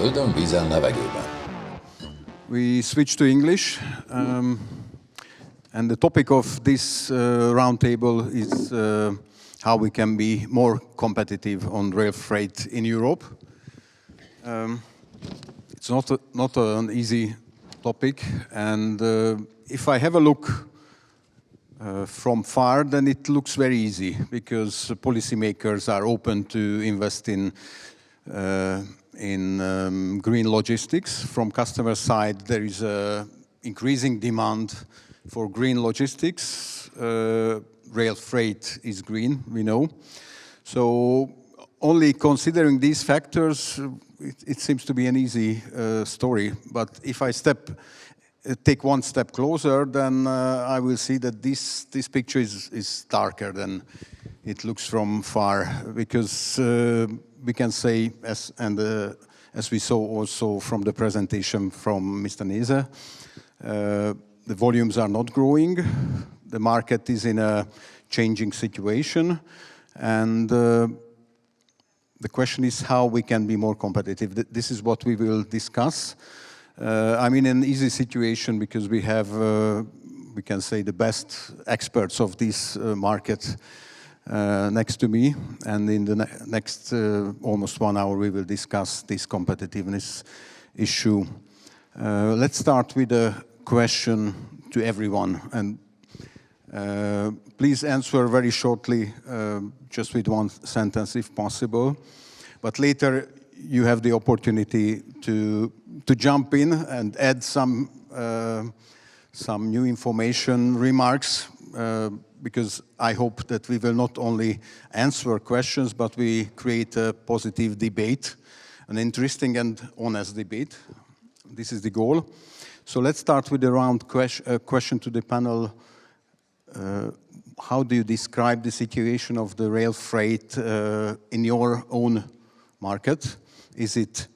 földön, vízen, levegőben. We switch to English, and the topic of this roundtable is how we can be more competitive on rail freight in Europe. It's not an easy topic, and if I have a look from far, then it looks very easy because policymakers are open to invest in green logistics. From customer side, there is a increasing demand for green logistics. Rail freight is green, we know. So only considering these factors, it seems to be an easy story. But if I take one step closer, then I will see that this picture is darker than it looks from far, because we can say, as we saw also from the presentation from Mr. Neese, the volumes are not growing. The market is in a changing situation, and the question is how we can be more competitive. This is what we will discuss. I'm in an easy situation because we have, we can say, the best experts of this market next to me, and in the next almost 1 hour we will discuss this competitiveness issue. Let's start with a question to everyone, and please answer very shortly, just with one sentence if possible, but later you have the opportunity to jump in and add some new information, remarks, because I hope that we will not only answer questions, but we create a positive debate, an interesting and honest debate. This is the goal. So let's start with a round question to the panel. How do you describe the situation of the rail freight in your own market? Is it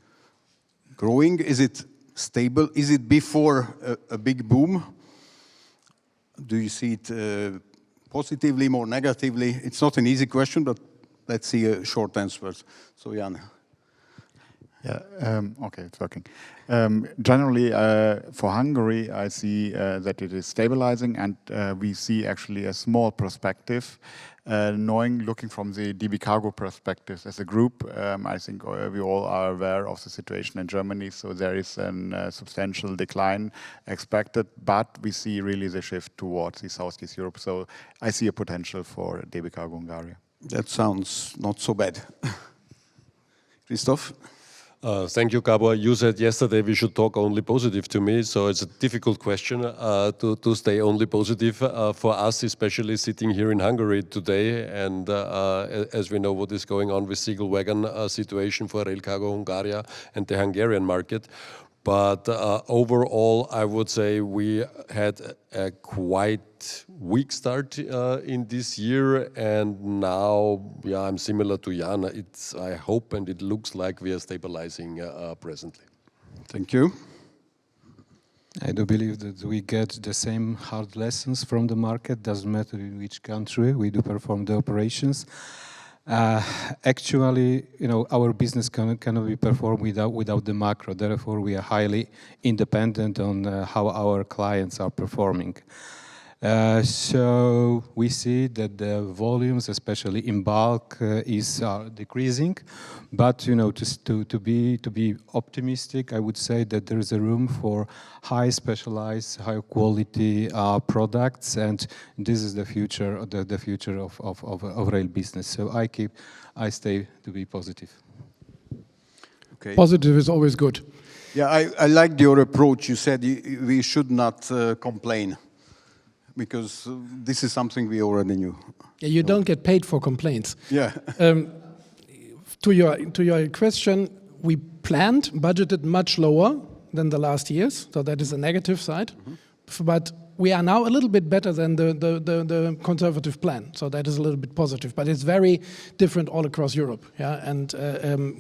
growing? Is it stable? Is it before a big boom? Do you see it positively, more negatively? It's not an easy question, but let's see a short answer. So, Jan. Yeah, okay, it's working. Generally, for Hungary, I see that it is stabilizing, and we see actually a small perspective. Looking from the DB Cargo perspective as a group, I think we all are aware of the situation in Germany, so there is a substantial decline expected, but we see really the shift towards the Southeast Europe, so I see a potential for DB Cargo Hungária. That sounds not so bad. Christoph? Thank you, Gábor. You said yesterday we should talk only positive to me, so it's a difficult question to stay only positive for us, especially sitting here in Hungary today. And as we know what is going on with single wagon situation for Rail Cargo Hungária and the Hungarian market. But overall, I would say we had a quite weak start in this year, and now, yeah, I'm similar to Jan. I hope and it looks like we are stabilizing presently. Thank you. I do believe that we get the same hard lessons from the market. Doesn't matter in which country we do perform the operations. Actually, our business cannot be performed without the macro. Therefore, we are highly independent on how our clients are performing. So we see that the volumes, especially in bulk, are decreasing. But to be optimistic, I would say that there is a room for high specialized, high quality products, and this is the future, the future of rail business. So I stay to be positive. Okay. Positive is always good. Yeah, I liked your approach. You said we should not complain, because this is something we already knew. Yeah, you don't get paid for complaints. Yeah. To your question, we budgeted much lower than the last years, so that is a negative side. Mm-hmm. But we are now a little bit better than the conservative plan, so that is a little bit positive. But it's very different all across Europe. Yeah, and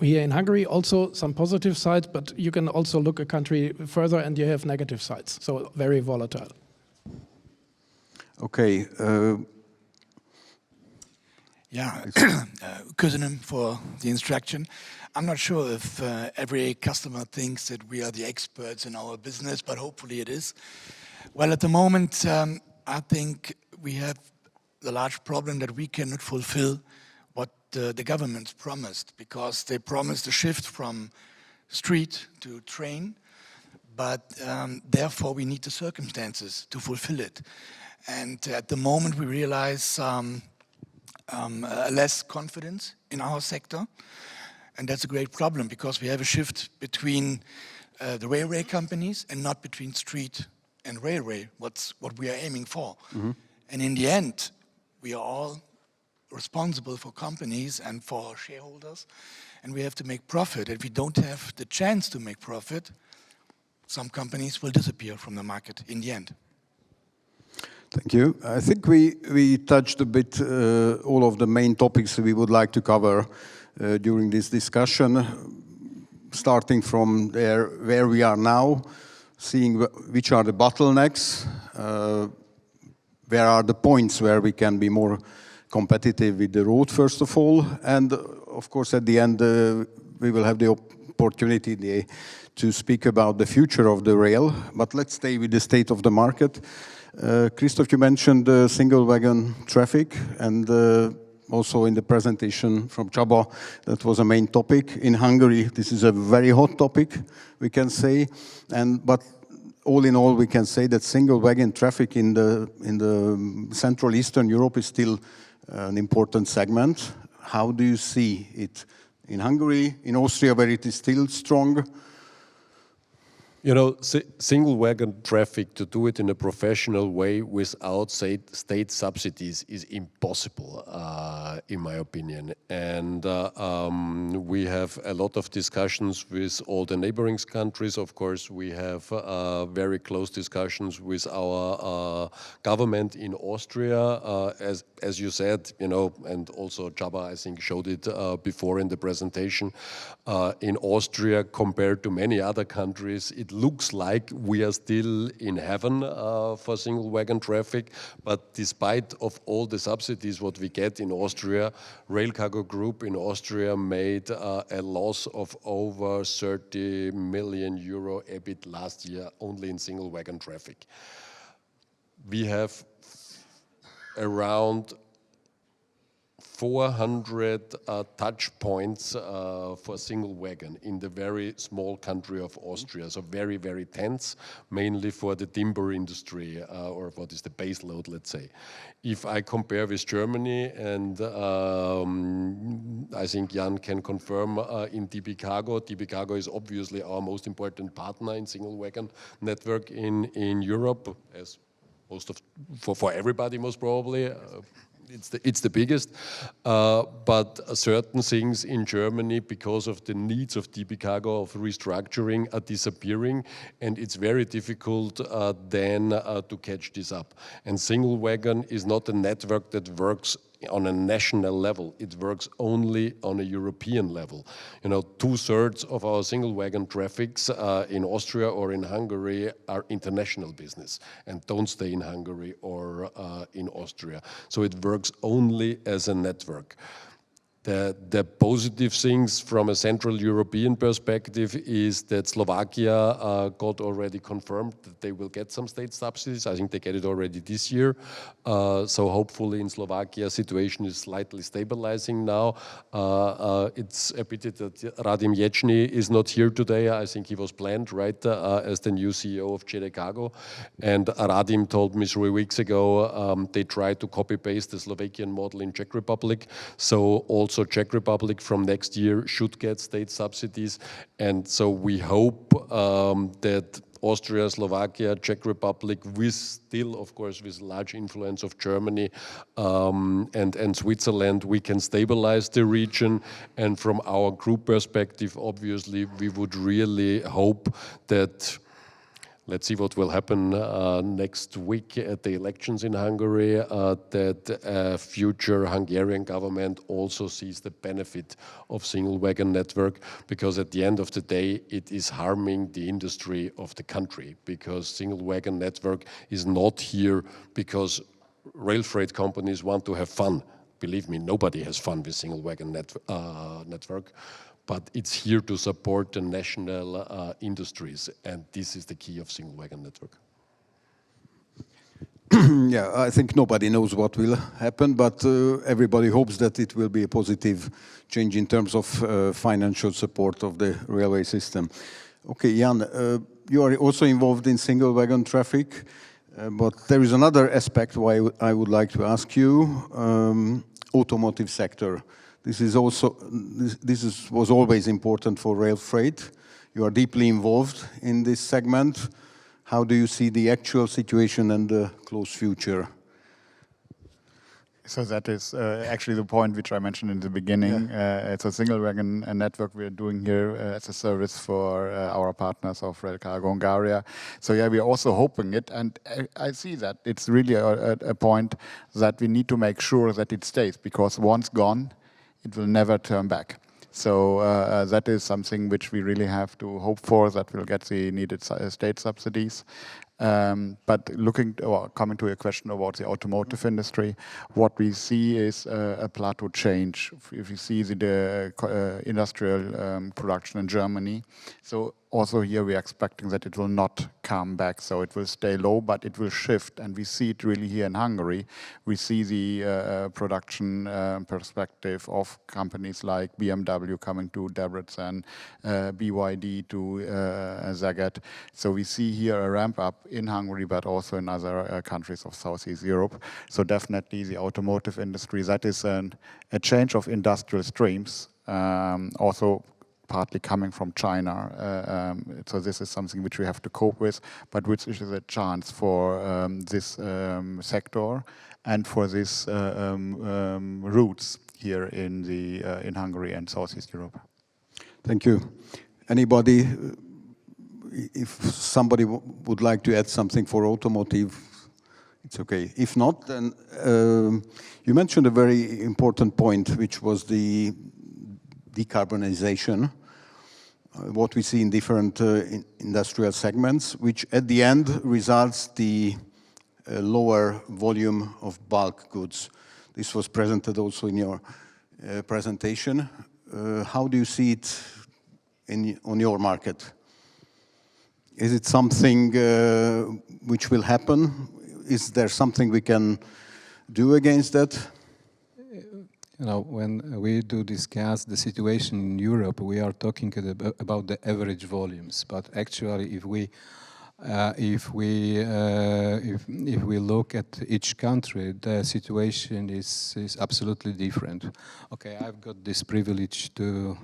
here in Hungary also some positive sides, but you can also look a country further and you have negative sides. So very volatile. Okay. Yeah, köszönöm for the instruction. I'm not sure if every customer thinks that we are the experts in our business, but hopefully it is. Well, at the moment, I think we have the large problem that we cannot fulfill what the governments promised, because they promised a shift from street to train, but therefore we need the circumstances to fulfill it. And at the moment we realize less confidence in our sector, and that's a great problem, because we have a shift between the railway companies and not between street and railway, what we are aiming for. Mm-hmm. And in the end, we are all responsible for companies and for shareholders, and we have to make profit. If we don't have the chance to make profit, some companies will disappear from the market in the end. Thank you. I think we touched a bit all of the main topics we would like to cover during this discussion, starting from there where we are now, seeing which are the bottlenecks, where are the points where we can be more competitive with the road, first of all, and of course at the end we will have the opportunity to speak about the future of the rail, but let's stay with the state of the market. Christoph, you mentioned single wagon traffic, and also in the presentation from Csaba, that was a main topic. In Hungary, this is a very hot topic, we can say, but all in all, we can say that single wagon traffic in the Central Eastern Europe is still an important segment. How do you see it in Hungary, in Austria, where it is still strong? You know, single wagon traffic, to do it in a professional way without state subsidies is impossible, in my opinion. And we have a lot of discussions with all the neighboring countries. Of course, we have very close discussions with our government in Austria. As you said, you know, and also Csaba, I think, showed it before in the presentation. In Austria, compared to many other countries, it looks like we are still in heaven for single wagon traffic, but despite of all the subsidies what we get in Austria, Rail Cargo Group in Austria made a loss of over 30 million euro EBIT last year only in single wagon traffic. We have around 400 touch points for single wagon in the very small country of Austria. So very, very tense, mainly for the timber industry, or what is the base load, let's say. If I compare with Germany, and I think Jan can confirm in DB Cargo is obviously our most important partner in single wagon network in Europe, as most of, for everybody most probably. It's the biggest, but certain things in Germany, because of the needs of DB Cargo of restructuring, are disappearing, and it's very difficult then to catch this up. And single wagon is not a network that works on a national level. It works only on a European level. You know, 2/3 of our single wagon traffics in Austria or in Hungary are international business and don't stay in Hungary or in Austria. So it works only as a network. The positive things from a Central European perspective is that Slovakia got already confirmed that they will get some state subsidies. I think they get it already this year. So hopefully in Slovakia, situation is slightly stabilizing now. It's a pity that Radim Ječny is not here today. I think he was planned, right, as the new CEO of DB Cargo. And Radim told me 3 weeks ago they tried to copy-paste the Slovakian model in Czech Republic. So also Czech Republic from next year should get state subsidies, and so we hope that Austria, Slovakia, Czech Republic, with still, of course, with large influence of Germany and Switzerland, we can stabilize the region. And from our group perspective, obviously, we would really hope that, let's see what will happen next week at the elections in Hungary, that a future Hungarian government also sees the benefit of single wagon network, because at the end of the day, it is harming the industry of the country, because single wagon network is not here because rail freight companies want to have fun. believe me, nobody has fun with single wagon network, but it's here to support the national industries, and this is the key of single wagon network. Yeah, I think nobody knows what will happen, but everybody hopes that it will be a positive change in terms of financial support of the railway system. Okay, Jan, you are also involved in single wagon traffic, but there is another aspect why I would like to ask you, automotive sector. This is also, was always important for rail freight. You are deeply involved in this segment. How do you see the actual situation and the close future? So that is actually the point which I mentioned in the beginning. Yeah. It's a single wagon network we're doing here as a service for our partners of Rail Cargo Hungária. So yeah, we're also hoping it, and I see that it's really a point that we need to make sure that it stays, because once gone, it will never turn back. So that is something which we really have to hope for, that we'll get the needed state subsidies. But coming to your question about the automotive industry, what we see is a plateau change. If you see the industrial production in Germany, so also here we are expecting that it will not come back, so it will stay low, but it will shift, and we see it really here in Hungary. We see the production perspective of companies like BMW coming to Debrecen, BYD to Szeged. So we see here a ramp up in Hungary, but also in other countries of Southeast Europe. So definitely the automotive industry, that is a change of industrial streams, also partly coming from China. So this is something which we have to cope with, but which is a chance for this sector and for these routes here in Hungary and Southeast Europe. Thank you. Anybody, if somebody would like to add something for automotive, it's okay. If not, then you mentioned a very important point, which was the decarbonization, what we see in different industrial segments, which at the end results the lower volume of bulk goods. This was presented also in your presentation. How do you see it on your market? Is it something which will happen? Is there something we can do against that? You know, when we do discuss the situation in Europe, we are talking about the average volumes. But actually, if we look at each country, the situation is absolutely different. Okay, I've got this privilege to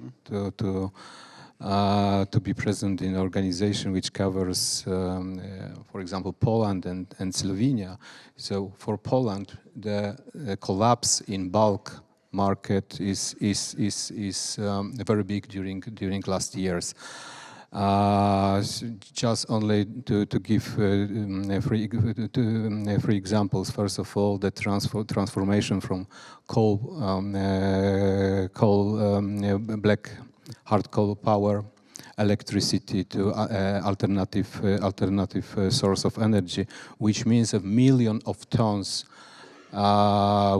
be present in an organization which covers, for example, Poland and Slovenia. So for Poland, the collapse in bulk market is very big during last years. Just only to give three examples. First of all, the transformation from black hard coal power, electricity to alternative source of energy, which means 1 million of tons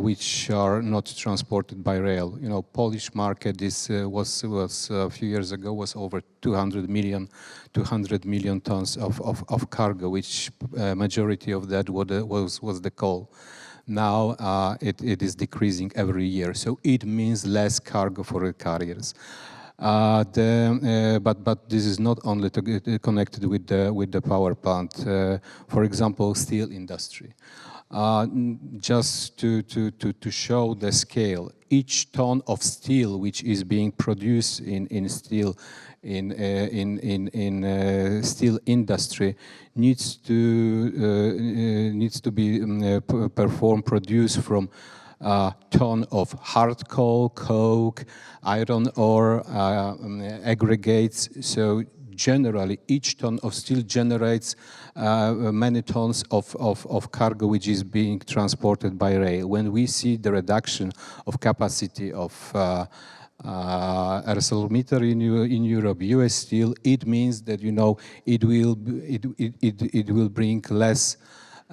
which are not transported by rail. You know, Polish market was a few years ago was over 200 million tons of cargo, which majority of that was the coal. Now it is decreasing every year, so it means less cargo for the carriers. But this is not only connected with the power plant. For example, steel industry. Just to show the scale, each ton of steel which is being produced in steel steel industry needs to be produced from a ton of hard coal, coke, iron ore, aggregates. So generally, each ton of steel generates many tons of cargo which is being transported by rail. When we see the reduction of capacity of ArcelorMittal in Europe, US Steel, it means that, you know, it will bring less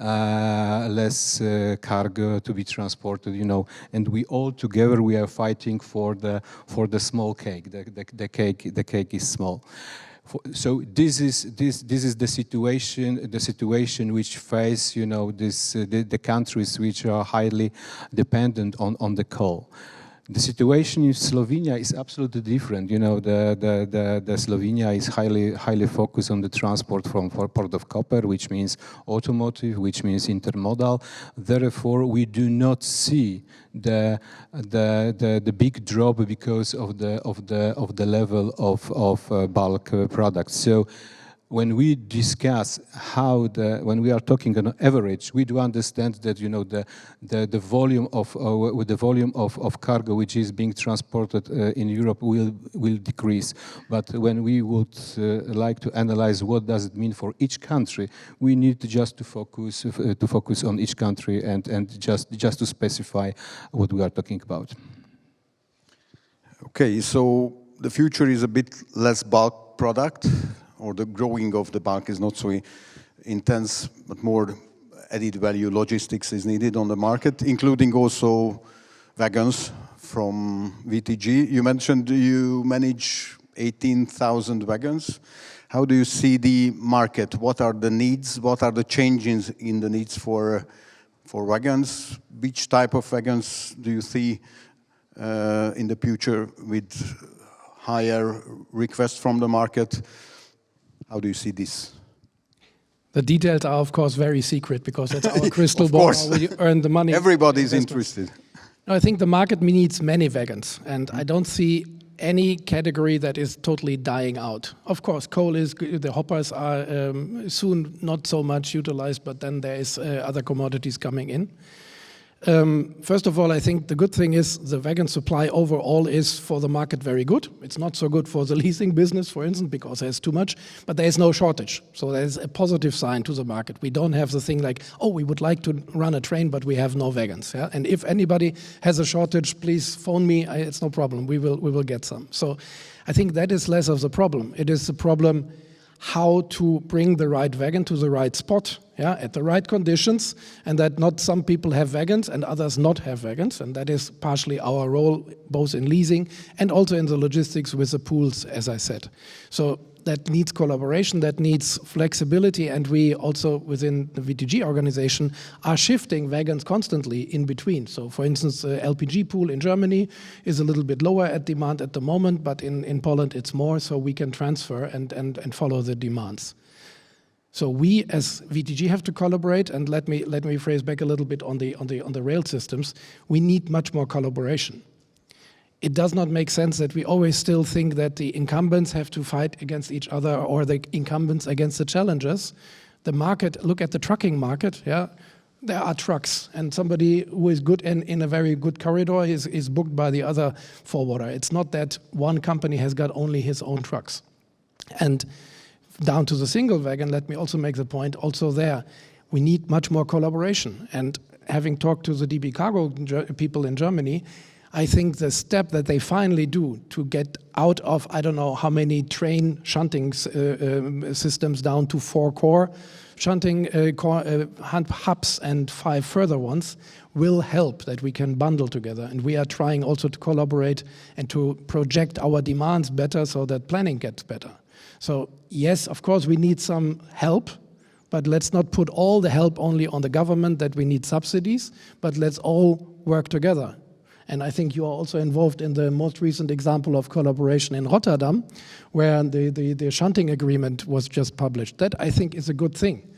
less cargo to be transported, you know, and we all together we are fighting for the small cake. The cake is small. So this is the situation which face, you know, the countries which are highly dependent on the coal. The situation in Slovenia is absolutely different. You know, the Slovenia is highly focused on the transport from Port of Koper, which means automotive, which means intermodal. Therefore, we do not see the big drop because of the level of bulk products. So when we discuss when we are talking on average, we do understand that, you know, the volume of cargo which is being transported in Europe will decrease. But when we would like to analyze what does it mean for each country, we need just to focus on each country and just to specify what we are talking about. Okay, so the future is a bit less bulk product, or the growing of the bulk is not so intense, but more added value logistics is needed on the market, including also wagons from VTG. You mentioned you manage 18,000 wagons. How do you see the market? What are the needs? What are the changes in the needs for wagons? Which type of wagons do you see in the future with higher requests from the market? How do you see this? The details are, of course, very secret because that's our crystal ball. How we earn the money. Everybody's interested. No, I think the market needs many wagons, and I don't see any category that is totally dying out. Of course, coal is good. The hoppers are soon not so much utilized, but then there is other commodities coming in. First of all, I think the good thing is the wagon supply overall is for the market very good. It's not so good for the leasing business, for instance, because there's too much, but there is no shortage. So there's a positive sign to the market. We don't have the thing like, oh, we would like to run a train, but we have no wagons. Yeah? And if anybody has a shortage, please phone me. It's no problem. We will get some. So I think that is less of the problem. It is the problem how to bring the right wagon to the right spot, yeah, at the right conditions, and that not some people have wagons and others not have wagons, and that is partially our role, both in leasing and also in the logistics with the pools, as I said. So that needs collaboration, that needs flexibility, and we also within the VTG organization are shifting wagons constantly in between. So for instance, the LPG pool in Germany is a little bit lower at demand at the moment, but in Poland it's more, so we can transfer and follow the demands. So we as VTG have to collaborate, and let me phrase back a little bit on the rail systems. We need much more collaboration. It does not make sense that we always still think that the incumbents have to fight against each other or the incumbents against the challengers. The market, look at the trucking market, yeah? There are trucks, and somebody who is good in a very good corridor is booked by the other forwarder. It's not that one company has got only his own trucks. And down to the single wagon, let me also make the point, also there, we need much more collaboration. And having talked to the DB Cargo people in Germany, I think the step that they finally do to get out of, I don't know how many train shunting systems down to 4 core shunting hubs and 5 further ones will help that we can bundle together. And we are trying also to collaborate and to project our demands better so that planning gets better. So yes, of course, we need some help, but let's not put all the help only on the government that we need subsidies, but let's all work together. And I think you are also involved in the most recent example of collaboration in Rotterdam, where the shunting agreement was just published. That, I think, is a good thing.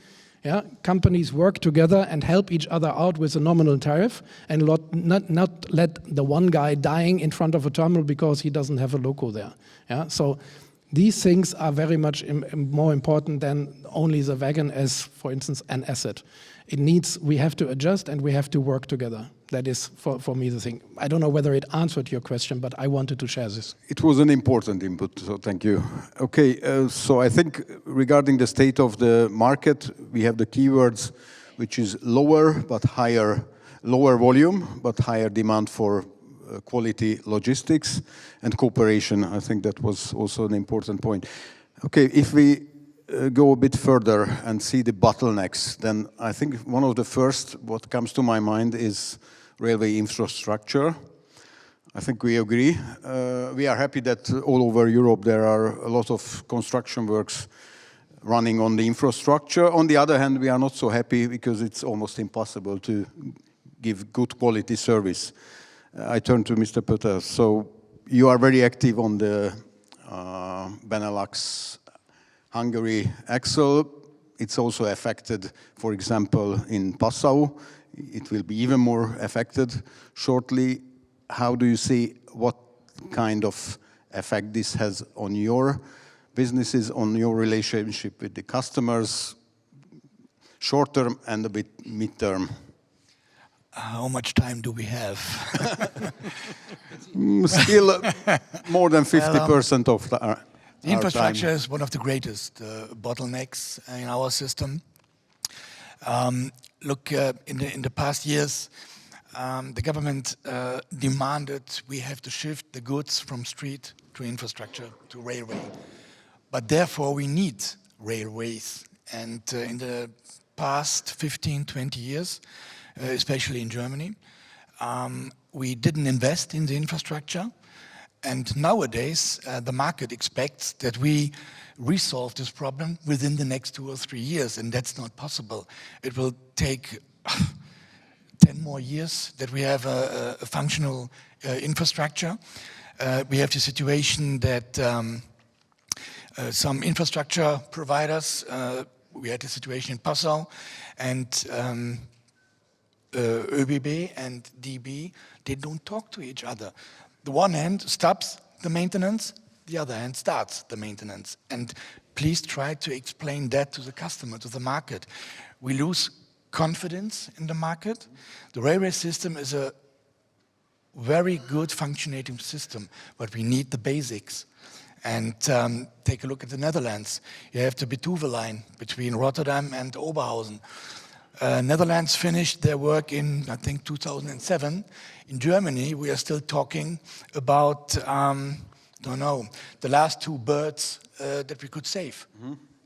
Yeah? Companies work together and help each other out with a nominal tariff and not let the one guy dying in front of a terminal because he doesn't have a loco there. Yeah? So these things are very much more important than only the wagon as, for instance, an asset. We have to adjust and we have to work together. That is, for me, the thing. I don't know whether it answered your question, but I wanted to share this. It was an important input, so thank you. Okay, so I think regarding the state of the market, we have the keywords, which is lower volume, but higher demand for quality logistics and cooperation. I think that was also an important point. Okay, if we go a bit further and see the bottlenecks, then I think one of the first what comes to my mind is railway infrastructure. I think we agree. We are happy that all over Europe there are a lot of construction works running on the infrastructure. On the other hand, we are not so happy because it's almost impossible to give good quality service. I turn to Mr. Pötter. So you are very active on the Benelux, Hungary axle. It's also affected, for example, in Passau. It will be even more affected shortly. How do you see what kind of effect this has on your businesses, on your relationship with the customers, short term and a bit mid-term? How much time do we have? Still more than 50% of our infrastructure time. is one of the greatest bottlenecks in our system. Look, in the past years, the government demanded we have to shift the goods from street to infrastructure, to railway. But therefore we need railways. And in the past 15, 20 years, especially in Germany, we didn't invest in the infrastructure. And nowadays, the market expects that we resolve this problem within the next 2 or 3 years, and that's not possible. It will take 10 more years that we have a functional infrastructure. We have the situation that some infrastructure providers, we had the situation in Passau, and ÖBB and DB, they don't talk to each other. The one hand stops the maintenance, the other hand starts the maintenance. And please try to explain that to the customer, to the market. We lose confidence in the market. The railway system is a very good functioning system, but we need the basics. And take a look at the Netherlands. You have the Betuwe line between Rotterdam and Oberhausen. Netherlands finished their work in, I think, 2007. In Germany, we are still talking about, don't know, the last 2 birds that we could save.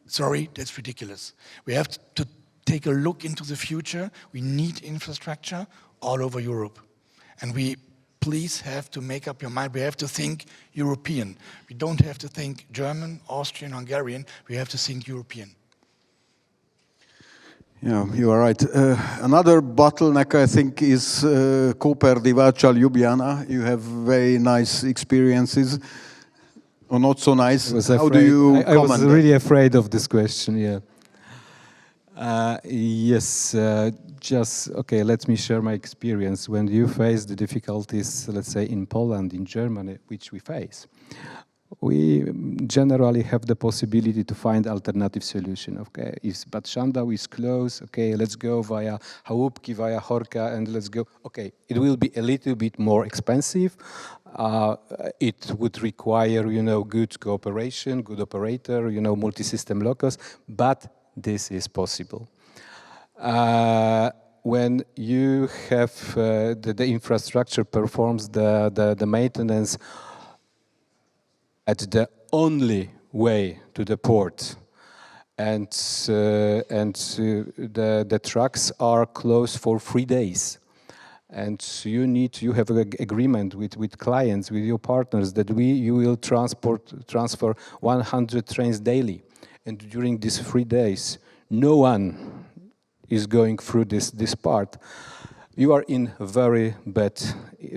Sorry, that's ridiculous. We have to take a look into the future. We need infrastructure all over Europe. And we please have to make up your mind. We have to think European. We don't have to think German, Austrian, Hungarian. We have to think European. Yeah, you are right. Another bottleneck, I think, is Koper-Divača-Ljubljana. You have very nice experiences, or not so nice. How do you comment? I was really afraid of this question, yeah. Yes, okay, let me share my experience. When you face the difficulties, let's say, in Poland, in Germany, which we face, we generally have the possibility to find alternative solution. Okay, if Bad Schandau is close, okay, let's go via Chałupki, via Horka, and let's go. Okay, it will be a little bit more expensive. It would require, good cooperation, good operator, multi-system locus, but this is possible. When you have the infrastructure performs the maintenance at the only way to the port, and the trucks are closed for 3 days, and you have an agreement with clients, with your partners, that you will transfer 100 trains daily, and during these 3 days, no one is going through this part. You are in a very bad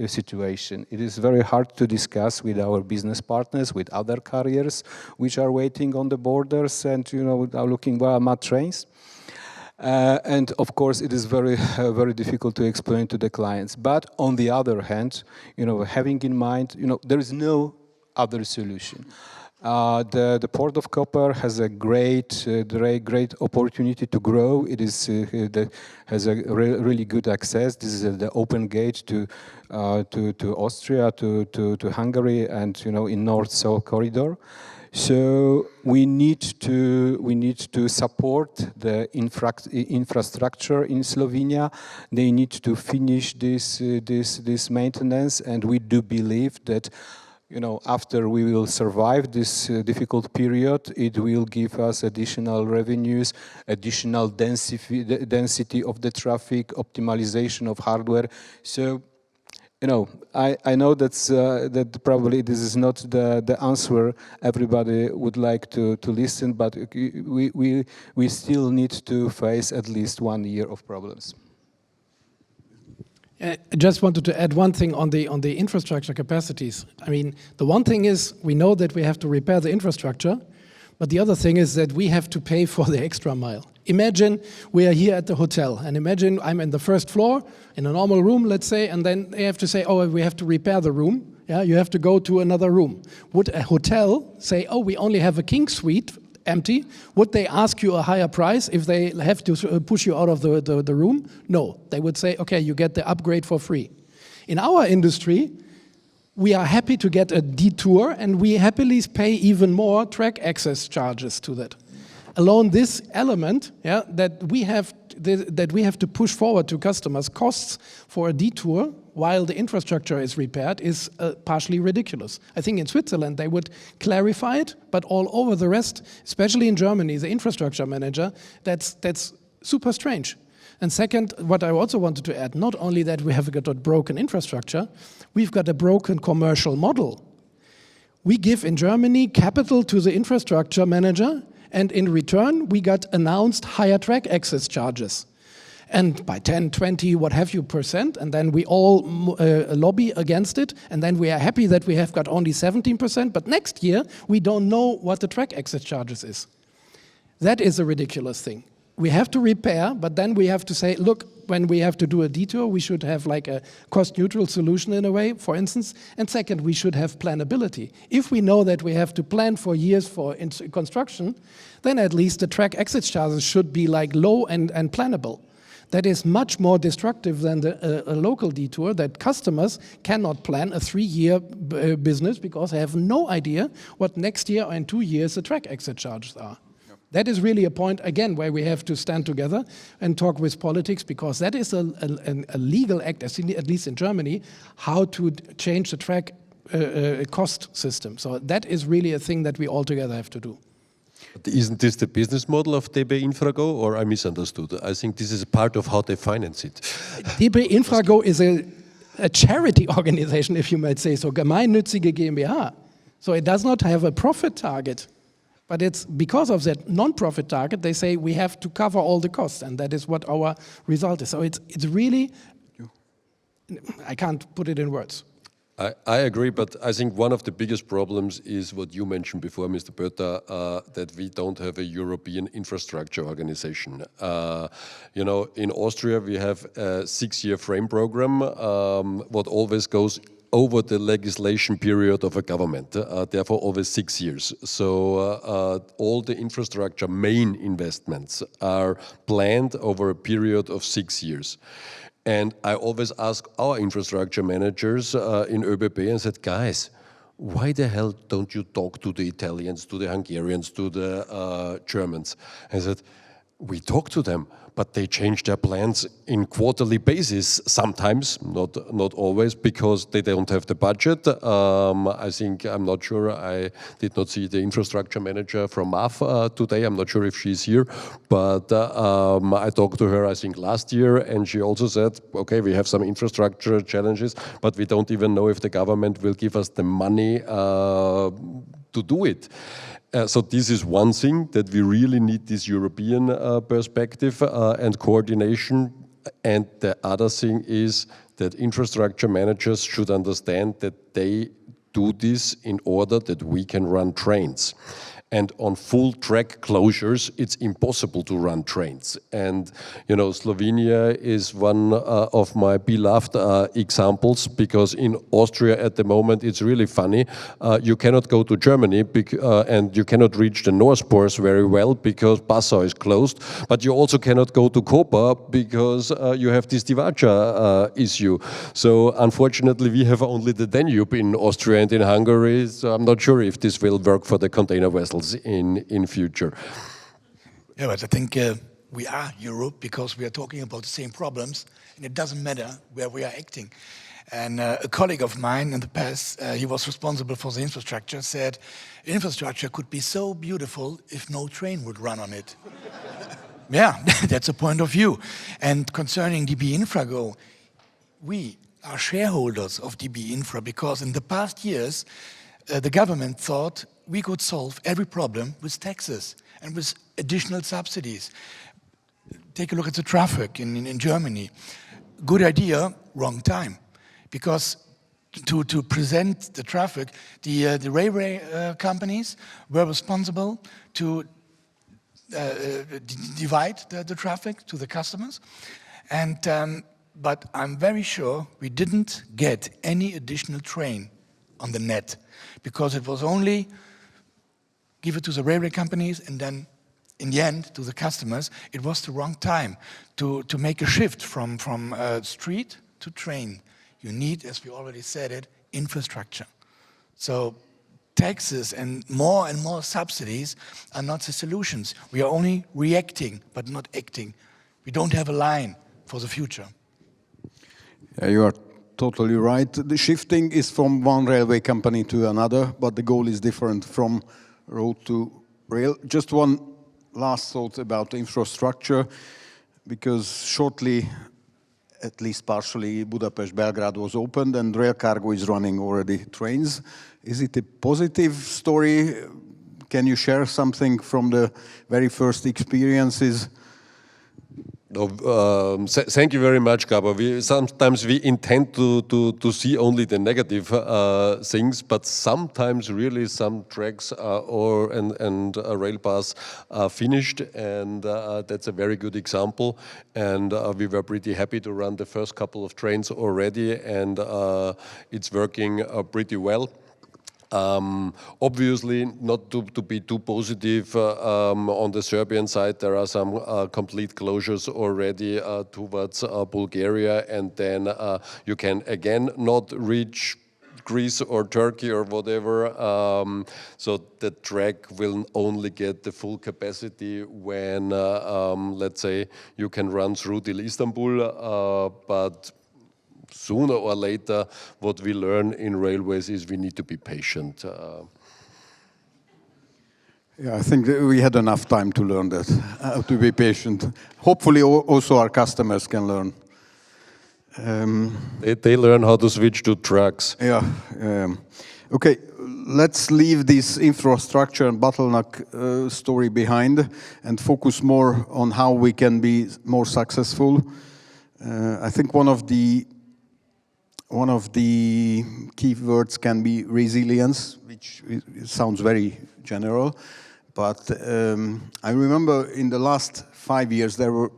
situation. It is very hard to discuss with our business partners, with other carriers which are waiting on the borders and are looking via mud trains. And of course, it is very, very difficult to explain to the clients. But on the other hand, having in mind, there is no other solution. The Port of Koper has a great opportunity to grow. It has a really good access. This is the open gate to Austria, to Hungary, and in North-South corridor. So we need to support the infrastructure in Slovenia. They need to finish this maintenance, and we do believe that after we will survive this difficult period, it will give us additional revenues, additional density of the traffic, optimization of hardware. So, I know that probably this is not the answer everybody would like to listen, but we still need to face at least 1 year of problems. I just wanted to add one thing on the infrastructure capacities. I mean, the one thing is we know that we have to repair the infrastructure, but the other thing is that we have to pay for the extra mile. Imagine we are here at the hotel, and imagine I'm in the first floor in a normal room, let's say, and then they have to say, oh, we have to repair the room. Yeah, you have to go to another room. Would a hotel say, oh, we only have a king suite empty? Would they ask you a higher price if they have to push you out of the room? No, they would say, okay, you get the upgrade for free. In our industry, we are happy to get a detour, and we happily pay even more track access charges to that. Alone this element, that we have to push forward to customers costs for a detour while the infrastructure is repaired is partially ridiculous. I think in Switzerland they would clarify it, but all over the rest, especially in Germany, the infrastructure manager, that's super strange. And second, what I also wanted to add, not only that we have got a broken infrastructure, we've got a broken commercial model. We give in Germany capital to the infrastructure manager, and in return, we got announced higher track access charges. And by 10, 20, what have you %, and then we all lobby against it, and then we are happy that we have got only 17%, but next year, we don't know what the track access charges is. That is a ridiculous thing. We have to repair, but then we have to say, look, when we have to do a detour, we should have like a cost-neutral solution in a way, for instance. And second, we should have planability. If we know that we have to plan for years for construction, then at least the track exit charges should be like low and plannable. That is much more destructive than a local detour, that customers cannot plan a 3-year business because they have no idea what next year or in 2 years the track exit charges are. That is really a point, again, where we have to stand together and talk with politics, because that is a legal act, at least in Germany, how to change the track cost system. So that is really a thing that we all together have to do. But isn't this the business model of DB Infrago, or I misunderstood? I think this is part of how they finance it. DB Infrago is a charity organization, if you might say so, gemeinnützige GmbH. So it does not have a profit target. But it's because of that non-profit target, they say we have to cover all the costs, and that is what our result is. So it's really, I can't put it in words. I agree, but I think one of the biggest problems is what you mentioned before, Mr. Pötter, that we don't have a European infrastructure organization. In Austria we have a 6-year frame program, what always goes over the legislation period of a government, therefore always 6 years. So all the infrastructure main investments are planned over a period of 6 years. And I always ask our infrastructure managers in ÖBB and said, guys, why the hell don't you talk to the Italians, to the Hungarians, to the Germans? And I said, we talk to them, but they change their plans in quarterly basis sometimes, not always, because they don't have the budget. I'm not sure, I did not see the infrastructure manager from MAF today. I'm not sure if she's here, but I talked to her, I think, last year, and she also said, okay, we have some infrastructure challenges, but we don't even know if the government will give us the money to do it. So this is one thing, that we really need this European perspective and coordination. And the other thing is that infrastructure managers should understand that they do this in order that we can run trains. And on full track closures, it's impossible to run trains. And, Slovenia is one of my beloved examples, because in Austria at the moment, it's really funny. You cannot go to Germany and you cannot reach the North Pores very well because Passau is closed. But you also cannot go to Koper because you have this Divača issue. So unfortunately, we have only the Danube in Austria and in Hungary. So I'm not sure if this will work for the container vessels in future. Yeah, but I think we are Europe because we are talking about the same problems, and it doesn't matter where we are acting. And a colleague of mine in the past, he was responsible for the infrastructure, said, infrastructure could be so beautiful if no train would run on it. Yeah, that's a point of view. And concerning DB Infrago, we are shareholders of DB Infra because in the past years, the government thought we could solve every problem with taxes and with additional subsidies. Take a look at the traffic in Germany. Good idea, wrong time. Because to present the traffic, the railway companies were responsible to divide the traffic to the customers. And, but I'm very sure we didn't get any additional train on the net because it was only give it to the railway companies and then in the end to the customers. It was the wrong time to make a shift from street to train. You need, as we already said it, infrastructure. So taxes and more subsidies are not the solutions. We are only reacting, but not acting. We don't have a line for the future. Yeah, you are totally right. The shifting is from one railway company to another, but the goal is different from road to rail. Just one last thought about infrastructure, because shortly, at least partially, Budapest-Belgrade was opened and Rail Cargo is running already trains. Is it a positive story? Can you share something from the very first experiences? No, thank you very much, Gabor. Sometimes we intend to see only the negative things, but sometimes really some tracks and rail paths are finished, and that's a very good example. And we were pretty happy to run the first couple of trains already, and it's working pretty well. Obviously, not to be too positive, on the Serbian side, there are some complete closures already towards Bulgaria, and then you can again not reach Greece or Turkey or whatever. So the track will only get the full capacity when, let's say, you can run through till Istanbul, but sooner or later, what we learn in railways is we need to be patient. Yeah, I think that we had enough time to learn that, to be patient. Hopefully also our customers can learn. They learn how to switch to trucks. Yeah. Okay, let's leave this infrastructure and bottleneck story behind and focus more on how we can be more successful. I think one of the key words can be resilience, which sounds very general, but I remember in the last 5 years there were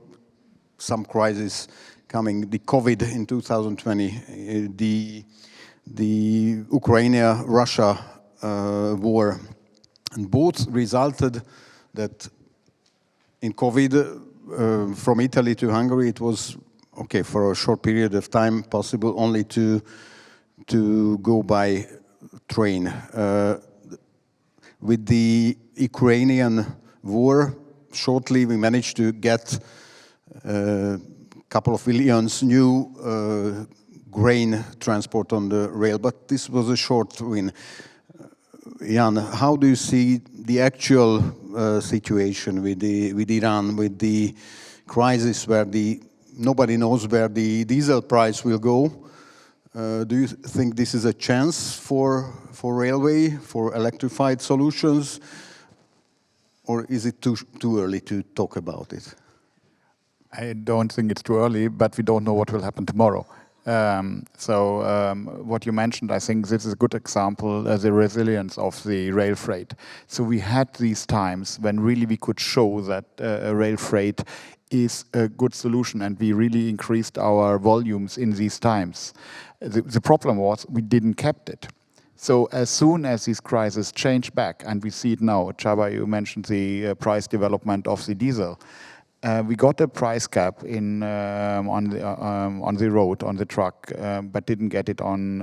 some crises coming. The COVID in 2020, the Ukraine-Russia war, and both resulted that in COVID from Italy to Hungary it was okay, for a short period of time, possible only to go by train. With the Ukrainian war, shortly we managed to get a couple of millions new grain transport on the rail, but this was a short win. Jan, how do you see the actual situation with Iran, with the crisis where nobody knows where the diesel price will go? Do you think this is a chance for railway, for electrified solutions, or is it too early to talk about it? I don't think it's too early, but we don't know what will happen tomorrow. What you mentioned, I think this is a good example as the resilience of the rail freight. So we had these times when really we could show that rail freight is a good solution, and we really increased our volumes in these times. The problem was we didn't kept it. So as soon as these crises change back, and we see it now, Csaba, you mentioned the price development of the diesel. We got a price cap on the road, on the truck, but didn't get it on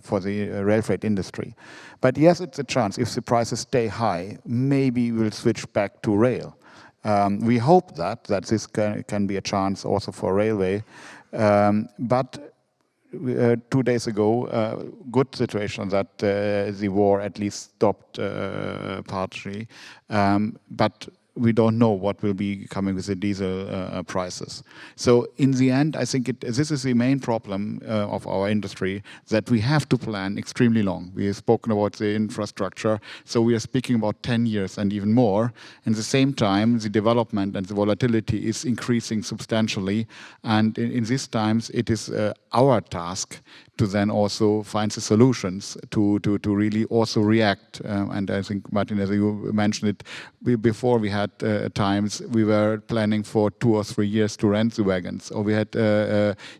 for the rail freight industry. But yes, it's a chance. If the prices stay high, maybe we'll switch back to rail. We hope that this can be a chance also for railway. But 2 days ago, good situation that the war at least stopped partially, but we don't know what will be coming with the diesel prices. So in the end, I think this is the main problem of our industry, that we have to plan extremely long. We have spoken about the infrastructure, so we are speaking about 10 years and even more. At the same time, the development and the volatility is increasing substantially. And in these times, it is our task to then also find the solutions to really also react. And I think, Martin, as you mentioned it, before we had times we were planning for 2 or 3 years to rent the wagons, or we had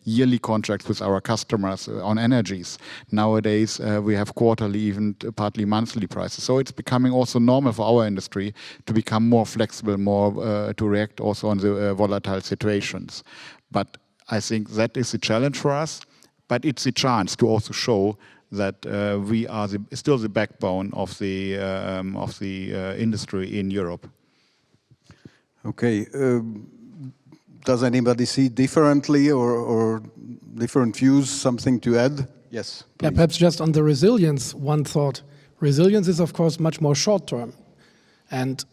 yearly contracts with our customers on energies. Nowadays, we have quarterly, even partly monthly prices. So it's becoming also normal for our industry to become more flexible, more to react also on the volatile situations. But I think that is a challenge for us. But it's a chance to also show that we are still the backbone of the industry in Europe. Okay. Does anybody see differently or different views? Something to add? Yes. Please. Yeah, perhaps just on the resilience, one thought. Resilience is, of course, much more short term. And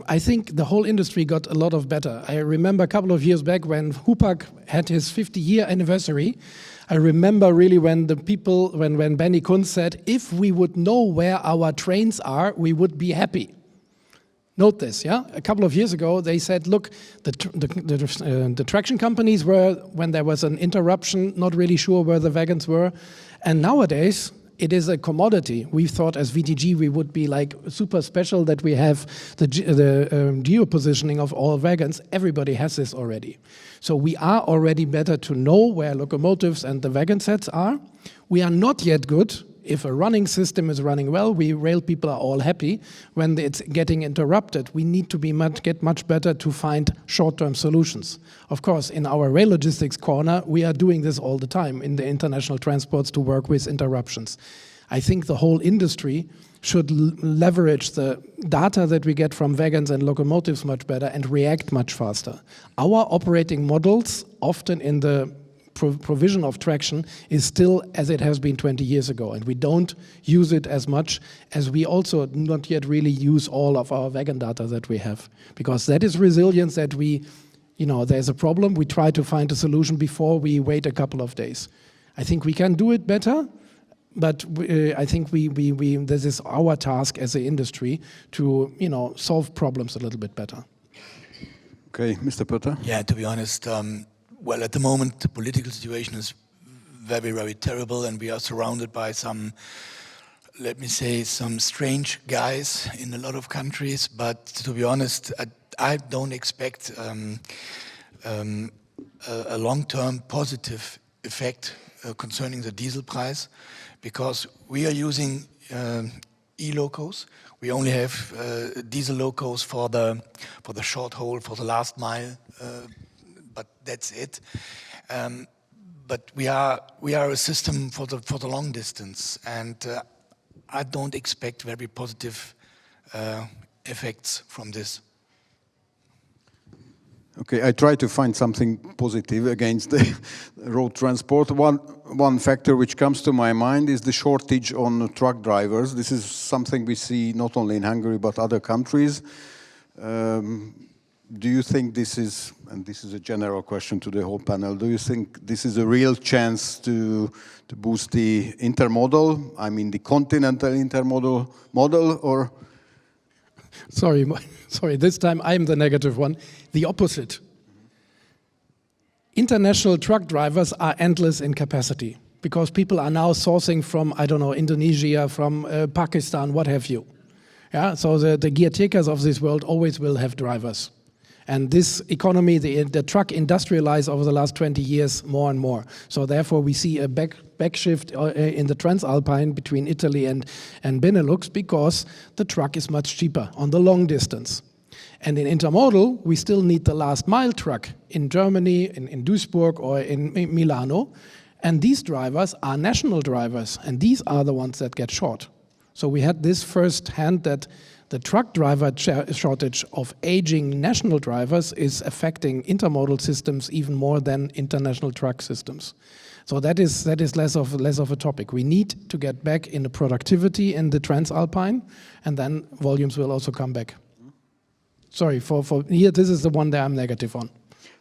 I think the whole industry got a lot of better. I remember a couple of years back when Hupac had his 50-year anniversary. I remember really when the people, when Benny Kunz said, if we would know where our trains are, we would be happy. Note this, yeah? A couple of years ago, they said, look, the traction companies were, when there was an interruption, not really sure where the wagons were. And nowadays, it is a commodity. We thought as VTG we would be like super special that we have the geo-positioning of all wagons. Everybody has this already. So we are already better to know where locomotives and the wagon sets are. We are not yet good. If a running system is running well, we rail people are all happy. When it's getting interrupted, we need to get much better to find short-term solutions. Of course, in our rail logistics corner, we are doing this all the time in the international transports to work with interruptions. I think the whole industry should leverage the data that we get from wagons and locomotives much better and react much faster. Our operating models, often in the provision of traction, is still as it has been 20 years ago, and we don't use it as much as we also not yet really use all of our wagon data that we have, because that is resilience that we, there's a problem, we try to find a solution before we wait a couple of days. I think we can do it better, but I think this is our task as an industry to, solve problems a little bit better. Okay, Mr. Pötter? Yeah, to be honest, well, at the moment, the political situation is very, very terrible, and we are surrounded by some, let me say, some strange guys in a lot of countries. But to be honest, I don't expect a long-term positive effect concerning the diesel price, because we are using e-locos. We only have diesel locos for the short haul, for the last mile. But that's it. But we are a system for the long distance, and I don't expect very positive effects from this. Okay, I try to find something positive against the road transport. One factor which comes to my mind is the shortage on truck drivers. This is something we see not only in Hungary but other countries. Do you think this is, and this is a general question to the whole panel, do you think this is a real chance to boost the intermodal, I mean the continental intermodal model, or? Sorry, this time I'm the negative one. The opposite. International truck drivers are endless in capacity because people are now sourcing from, I don't know, Indonesia, from Pakistan, what have you. Yeah, so the gear takers of this world always will have drivers. And this economy, the truck industrialized over the last 20 years more and more. So therefore we see a backshift in the Transalpine between Italy and Benelux, because the truck is much cheaper on the long distance. And in intermodal, we still need the last mile truck in Germany, in Duisburg or in Milano. And these drivers are national drivers, and these are the ones that get short. So we had this first hand that The truck driver shortage of aging national drivers is affecting intermodal systems even more than international truck systems. So that is less of a topic. We need to get back in the productivity in the Transalpine, and then volumes will also come back. Sorry, for here, this is the one that I'm negative on.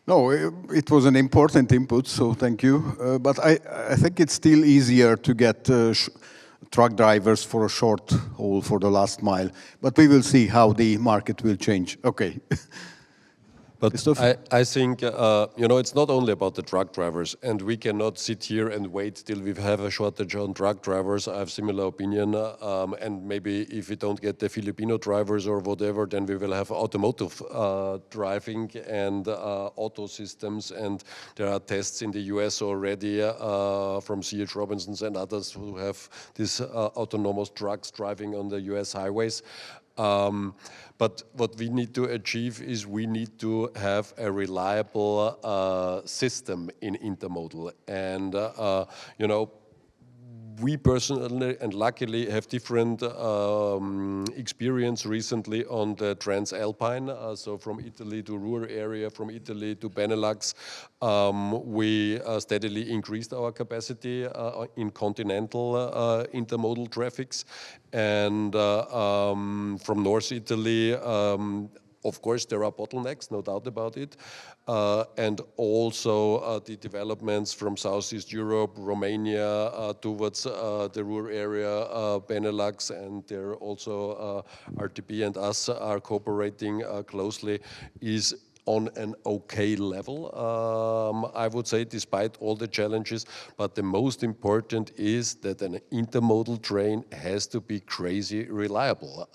No, it was an important input, so thank you. But I think it's still easier to get truck drivers for a short haul for the last mile. But we will see how the market will change. Okay. But I think, it's not only about the truck drivers, and we cannot sit here and wait till we have a shortage on truck drivers. I have similar opinion, and maybe if we don't get the Filipino drivers or whatever, then we will have automotive driving and auto systems, and there are tests in the US already from C.H. Robinson's and others who have these autonomous trucks driving on the US highways. But what we need to achieve is we need to have a reliable system in intermodal. And, we personally and luckily have different experience recently on the Transalpine, so from Italy to rural area, from Italy to Benelux. We steadily increased our capacity in continental intermodal traffics, and from North Italy, of course, there are bottlenecks, no doubt about it, and also the developments from Southeast Europe, Romania, towards the rural area, Benelux, and there also RTB and us are cooperating closely, is on an okay level, I would say, despite all the challenges. But the most important is that an intermodal train has to be crazy reliable.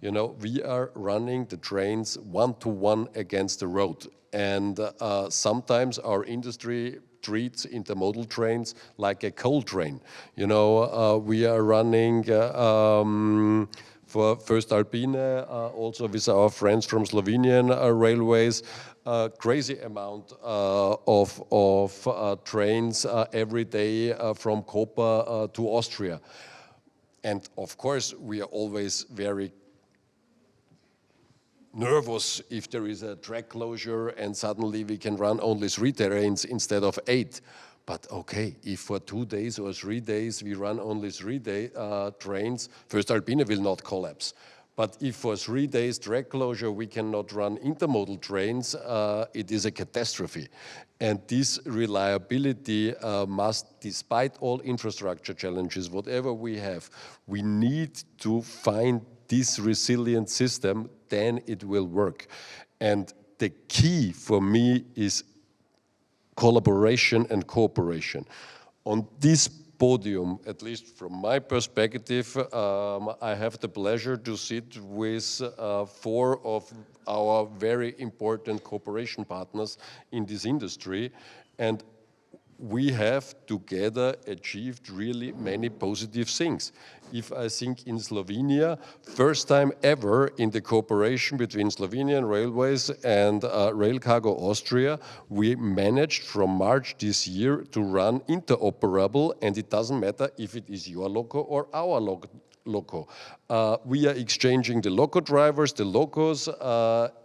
We are running the trains one-to-one against the road. And sometimes our industry treats intermodal trains like a coal train. We are running for First Alpine, also with our friends from Slovenian railways, crazy amount of trains every day from Koper to Austria. And of course, we are always very nervous if there is a track closure and suddenly we can run only 3 trains instead of 8. But okay, if for 2 days or 3 days we run only 3 trains, First Alpine will not collapse. But if for 3 days track closure we cannot run intermodal trains, it is a catastrophe. And this reliability must, despite all infrastructure challenges, whatever we have, we need to find this resilient system, then it will work. And the key for me is collaboration and cooperation. On this podium, at least from my perspective, I have the pleasure to sit with 4 of our very important cooperation partners in this industry, and we have together achieved really many positive things. If I think in Slovenia, first time ever in the cooperation between Slovenian Railways and Rail Cargo Austria, we managed from March this year to run interoperable, and it doesn't matter if it is your loco or our loco. We are exchanging the loco drivers, the locos,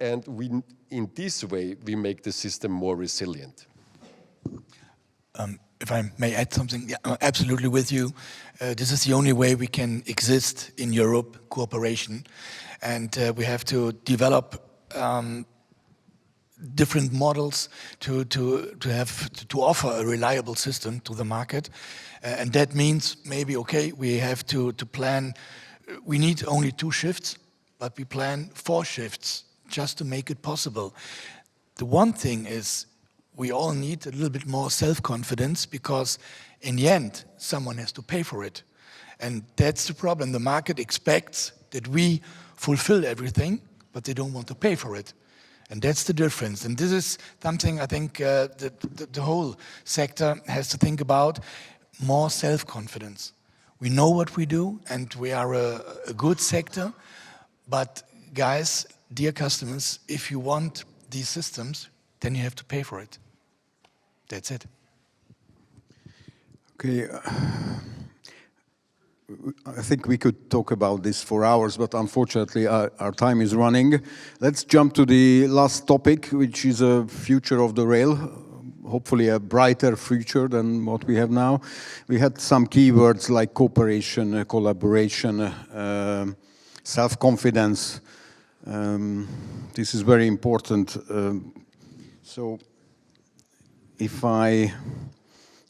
and in this way, we make the system more resilient. If I may add something, yeah, I'm absolutely with you. This is the only way we can exist in Europe, cooperation. And we have to develop different models to offer a reliable system to the market. And that means maybe, okay, we have to plan, we need only 2 shifts, but we plan 4 shifts just to make it possible. The one thing is, we all need a little bit more self-confidence, because in the end, someone has to pay for it. And that's the problem. The market expects that we fulfill everything, but they don't want to pay for it. And that's the difference. And this is something I think the whole sector has to think about, more self-confidence. We know what we do, and we are a good sector. But guys, dear customers, if you want these systems, then you have to pay for it. That's it. Okay. I think we could talk about this for hours, but unfortunately our time is running. Let's jump to the last topic, which is a future of the rail. Hopefully a brighter future than what we have now. We had some keywords like cooperation, collaboration, self-confidence. This is very important. So if I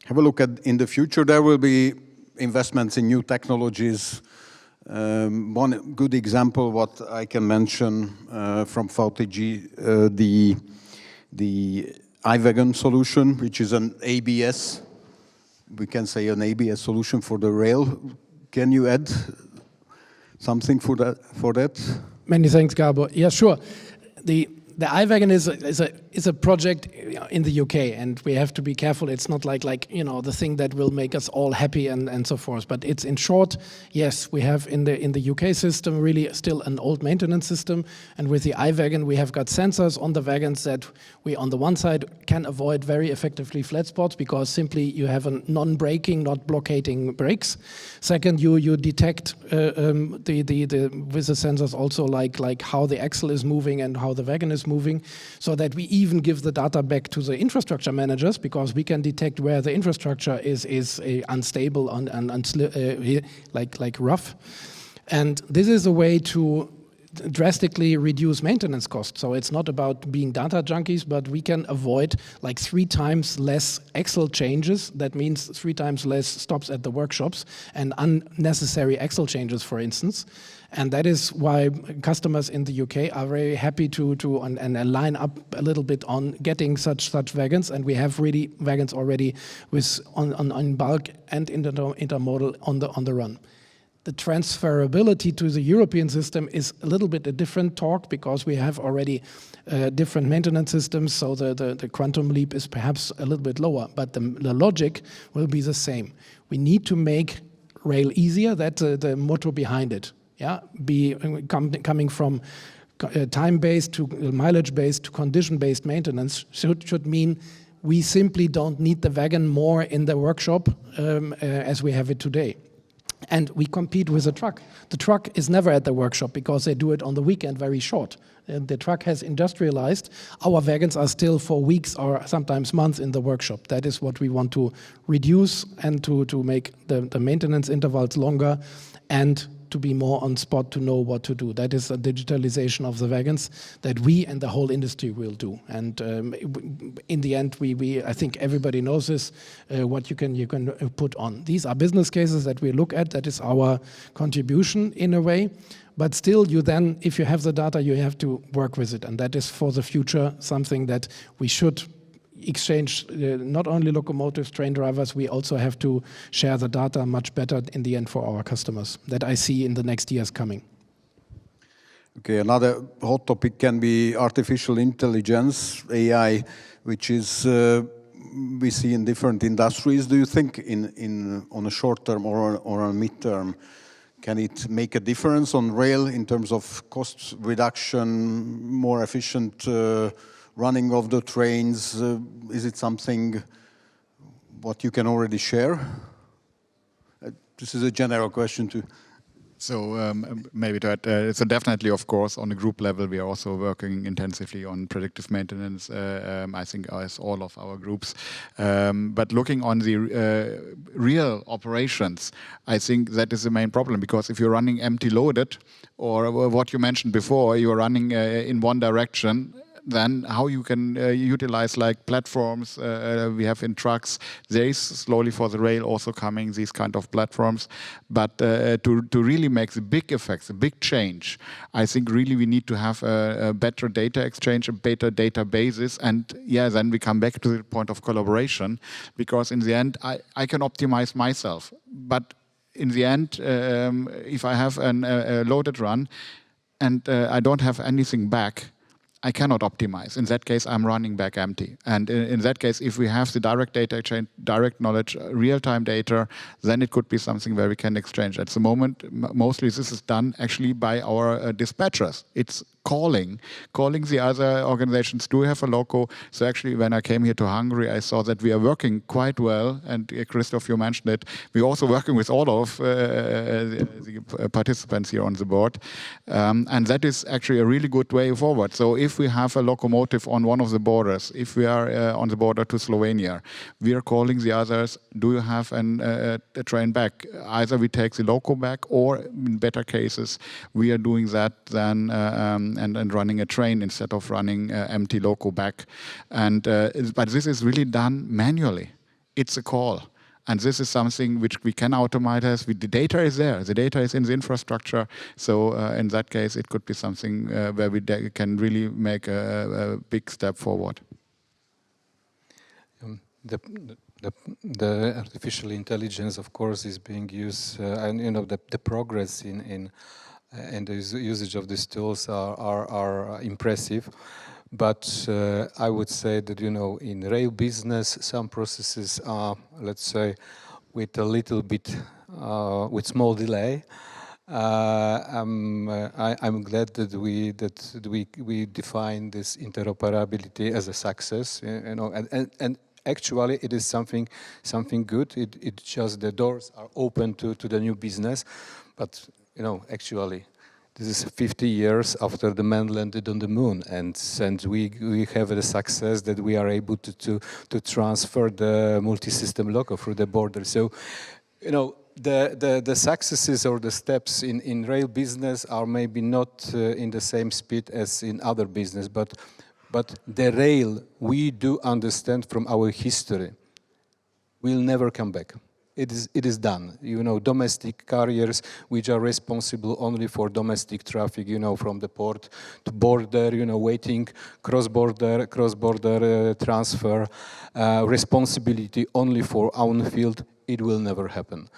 have a look at in the future, there will be investments in new technologies. One good example, what I can mention from VTG, the iWagon solution, which is an ABS. We can say an ABS solution for the rail. Can you add something for that? Many thanks, Gabor. Yeah, sure. The iWagon is a project in the UK, and we have to be careful. It's not like you know, the thing that will make us all happy and so forth. But it's in short, yes, we have in the UK system really still an old maintenance system, and with the iWagon we have got sensors on the wagons that we on the one side can avoid very effectively flat spots because simply you have a non-braking, not blockading brakes. Second, you detect with the sensors also like how the axle is moving and how the wagon is moving, so that we even give the data back to the infrastructure managers because we can detect where the infrastructure is unstable and like rough. And this is a way to drastically reduce maintenance costs. So it's not about being data junkies, but we can avoid like 3 times less axle changes. That means 3 times less stops at the workshops and unnecessary axle changes, for instance. And that is why customers in the UK are very happy to line up a little bit on getting such wagons. And we have really wagons already with on bulk and intermodal on the run. The transferability to the European system is a little bit a different talk because we have already different maintenance systems, so the quantum leap is perhaps a little bit lower, but the logic will be the same. We need to make rail easier. That's the motto behind it. Yeah, coming from time-based to mileage-based to condition-based maintenance should mean we simply don't need the wagon more in the workshop as we have it today. And we compete with the truck. The truck is never at the workshop because they do it on the weekend very short. The truck has industrialized. Our wagons are still for weeks or sometimes months in the workshop. That is what we want to reduce and to make the maintenance intervals longer and to be more on spot to know what to do. That is a digitalization of the wagons that we and the whole industry will do. And in the end, I think everybody knows this, what you can put on. These are business cases that we look at. That is our contribution in a way. But still, you then, if you have the data, you have to work with it. And that is for the future something that we should exchange, not only locomotives, train drivers, we also have to share the data much better in the end for our customers that I see in the next years coming. Okay, another hot topic can be artificial intelligence, AI, which is we see in different industries. Do you think on a short term or on a mid-term, can it make a difference on rail in terms of cost reduction, more efficient running of the trains? Is it something what you can already share? This is a general question too. So maybe that so definitely, of course, on the group level, we are also working intensively on predictive maintenance. I think as all of our groups. But looking on the real operations, I think that is the main problem, because if you're running empty loaded, or what you mentioned before, you're running in one direction, then how you can utilize like platforms we have in trucks. There is slowly for the rail also coming these kind of platforms. But to really make the big effects, the big change, I think really we need to have a better data exchange, a better databases. And yeah, then we come back to the point of collaboration, because in the end, I can optimize myself. But in the end, if I have a loaded run and I don't have anything back, I cannot optimize. In that case, I'm running back empty. And in that case, if we have the direct data exchange, direct knowledge, real-time data, then it could be something where we can exchange. At the moment, mostly this is done actually by our dispatchers. It's calling the other organizations. Do you have a loco? So actually, when I came here to Hungary, I saw that we are working quite well. And Christoph, you mentioned it. We're also working with all of the participants here on the board. And that is actually a really good way forward. So if we have a locomotive on one of the borders, if we are on the border to Slovenia, we are calling the others, do you have a train back? Either we take the loco back, or in better cases, we are doing that then and running a train instead of running empty loco back. And but this is really done manually. It's a call. And this is something which we can automate. The data is there. The data is in the infrastructure. So in that case, it could be something where we can really make a big step forward. The artificial intelligence, of course, is being used, and the progress in the usage of these tools are impressive. But I would say that, in rail business, some processes are, let's say, with a little bit, with small delay. I'm glad that we define this interoperability as a success, and actually it is something good. It just the doors are open to the new business, but actually. This is 50 years after the man landed on the moon, and we have the success that we are able to transfer the multi-system loco through the border. So, the successes or the steps in rail business are maybe not in the same speed as in other business, but the rail we do understand from our history will never come back. It is done. Domestic carriers which are responsible only for domestic traffic, from the port to border, waiting, cross-border transfer, responsibility only for own field, it will never happen.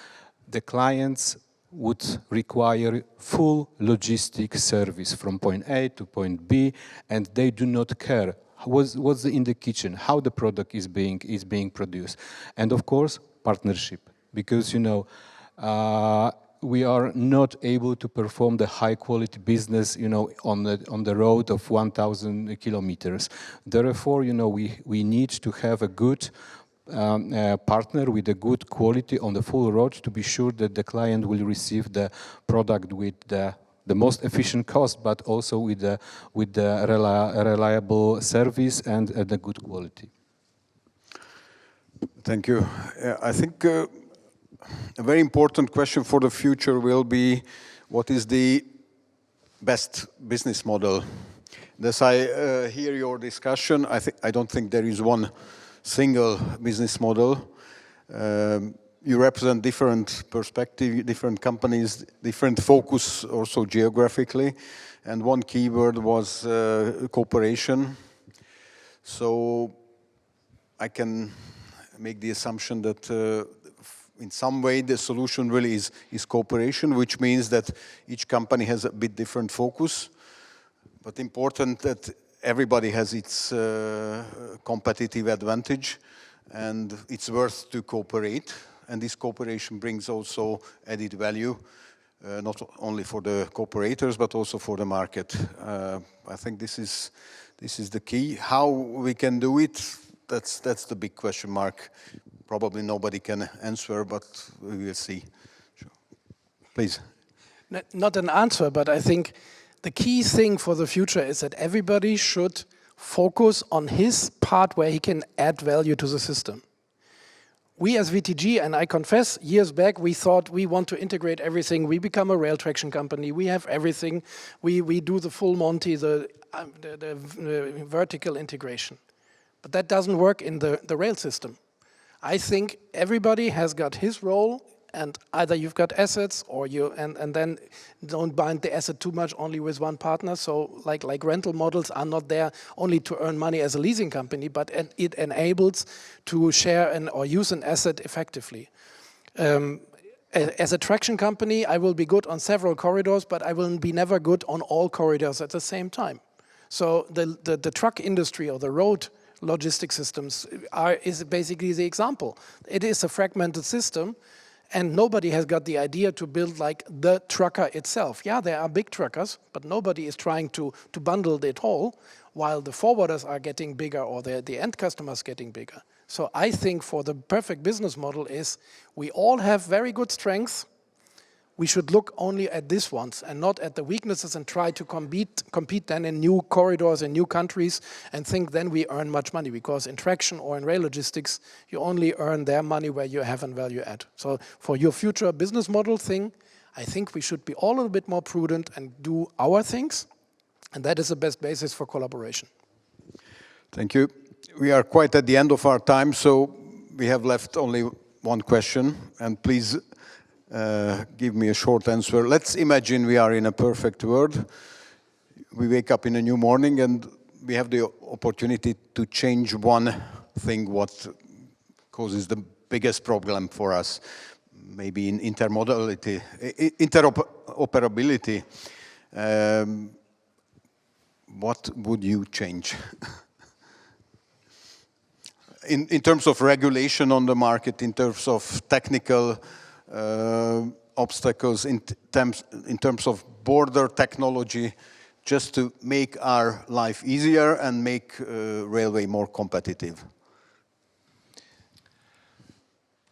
The clients would require full logistic service from point A to point B, and they do not care what's in the kitchen, how the product is being produced. And of course, partnership, because we are not able to perform the high quality business on the road of 1,000 kilometers. Therefore, we need to have a good partner with a good quality on the full road to be sure that the client will receive the product with the most efficient cost, but also with the reliable service and the good quality. Thank you. I think a very important question for the future will be, what is the best business model? As I hear your discussion, I don't think there is one single business model. You represent different perspectives, different companies, different focus also geographically, and one keyword was cooperation. So I can make the assumption that in some way the solution really is cooperation, which means that each company has a bit different focus, but important that everybody has its competitive advantage, and it's worth to cooperate. And this cooperation brings also added value, not only for the cooperators, but also for the market. I think this is the key. How we can do it, that's the big question mark. Probably nobody can answer, but we will see. Sure. Please. Not an answer, but I think the key thing for the future is that everybody should focus on his part where he can add value to the system. We as VTG, and I confess, years back, we thought we want to integrate everything. We become a rail traction company. We have everything. We do the full Monty, the vertical integration. But that doesn't work in the rail system. I think everybody has got his role, and either you've got assets or and then don't bind the asset too much only with one partner. So like rental models are not there only to earn money as a leasing company, but it enables to share or use an asset effectively. As a traction company, I will be good on several corridors, but I will be never good on all corridors at the same time. So the truck industry or the road logistic systems is basically the example. It is a fragmented system, and nobody has got the idea to build like the trucker itself. Yeah, there are big truckers, but nobody is trying to bundle it all, while the forwarders are getting bigger or the end customers getting bigger. So I think for the perfect business model is we all have very good strengths. We should look only at these ones and not at the weaknesses and try to compete then in new corridors in new countries and think then we earn much money, because in traction or in rail logistics, you only earn their money where you have a value add. So for your future business model thing, I think we should be all a little bit more prudent and do our things, and that is the best basis for collaboration. Thank you. We are quite at the end of our time, so we have left only one question, and please give me a short answer. Let's imagine we are in a perfect world. We wake up in a new morning and we have the opportunity to change one thing what causes the biggest problem for us, maybe in interoperability. What would you change? In terms of regulation on the market, in terms of technical obstacles, in terms of border technology, just to make our life easier and make railway more competitive?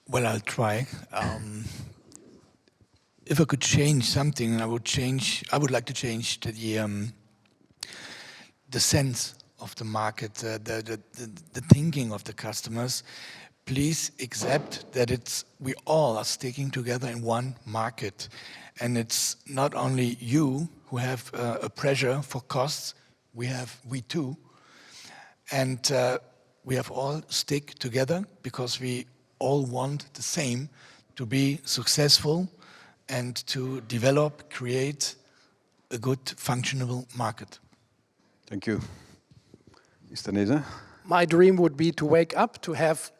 Well, I'll try. If I could change something, I would like to change the sense of the market, the thinking of the customers. Please accept that we all are sticking together in one market, and it's not only you who have a pressure for costs. We too, and we have all stick together because we all want the same: to be successful and to develop, create a good, functional market. Thank you, Mr. Neese. My dream would be to wake up to have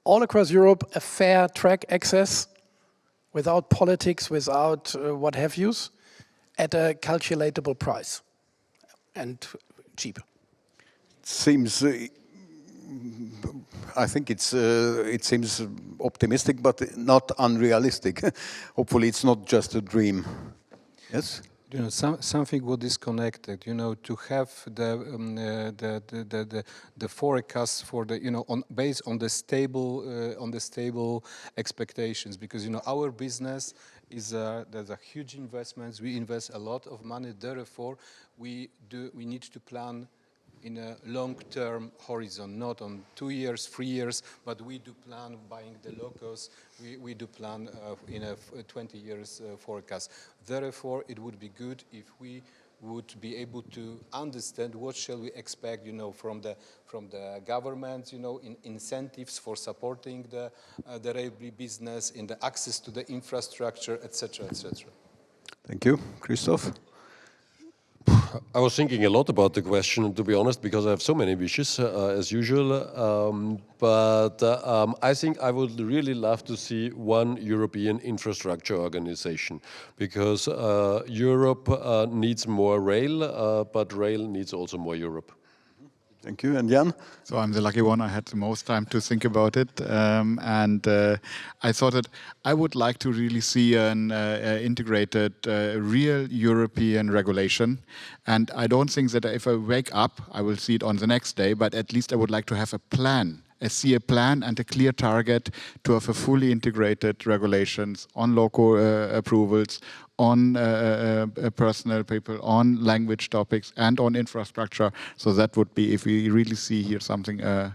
all across Europe a fair track access without politics, without what have yous, at a calculatable price and cheap. Seems, I think it seems optimistic, but not unrealistic. Hopefully it's not just a dream. Yes? You know, something what is connected. You know, to have the forecast for the, you know, based on the stable expectations, because, you know, our business is there's a huge investments. We invest a lot of money. Therefore, we need to plan in a long-term horizon, not on 2 years, 3 years, but we do plan buying the locos. We do plan in a 20 years forecast. Therefore, it would be good if we would be able to understand what shall we expect, you know, from the government, you know, in incentives for supporting the railway business, in the access to the infrastructure, etc., etc. Thank you, Christoph. I was thinking a lot about the question, to be honest, because I have so many wishes, as usual. But I think I would really love to see one European infrastructure organization, because Europe needs more rail, but rail needs also more Europe. Thank you. And Jan? So I'm the lucky one. I had the most time to think about it. And I thought that I would like to really see an integrated, real European regulation. And I don't think that if I wake up, I will see it on the next day, but at least I would like to have a plan. See a plan and a clear target to have a fully integrated regulations on local approvals, on personnel people, on language topics, and on infrastructure. So that would be, if we really see here something, a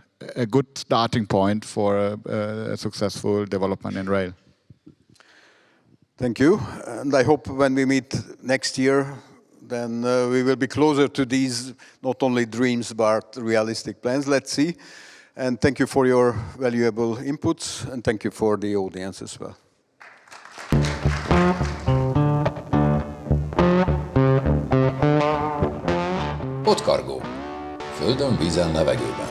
good starting point for a successful development in rail. Thank you. And I hope when we meet next year, then we will be closer to these not only dreams, but realistic plans. Let's see. And thank you for your valuable inputs, and thank you for the audience as well. Cargo. Földön, vízen, levegőben.